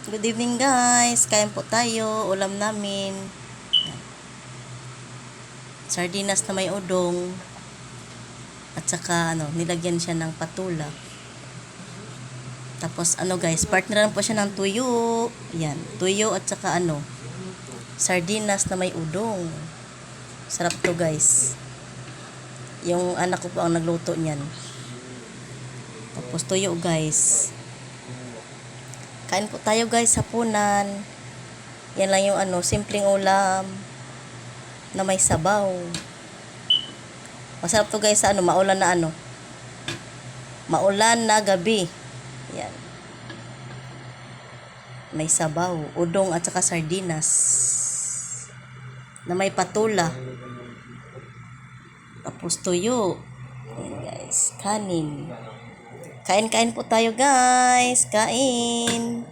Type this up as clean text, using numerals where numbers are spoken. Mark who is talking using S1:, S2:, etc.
S1: Good evening guys. Kain po tayo. Ulam namin. Sardinas na may udong. At saka nilagyan siya ng patula. Tapos guys, partneran po siya ng tuyo. Yan, tuyo at saka sardinas na may udong. Sarap to guys. Yung anak ko po ang nagluto niyan. Tapos tuyo guys. Kain po tayo guys, hapunan. Yan lang yung simpleng ulam na may sabaw. Masarap to guys sa maulan na maulan na gabi. Yan. May sabaw, udong at saka sardinas na may patula. Tapos tuyo. Yan guys, kanin. Kain-kain po tayo guys. Kain.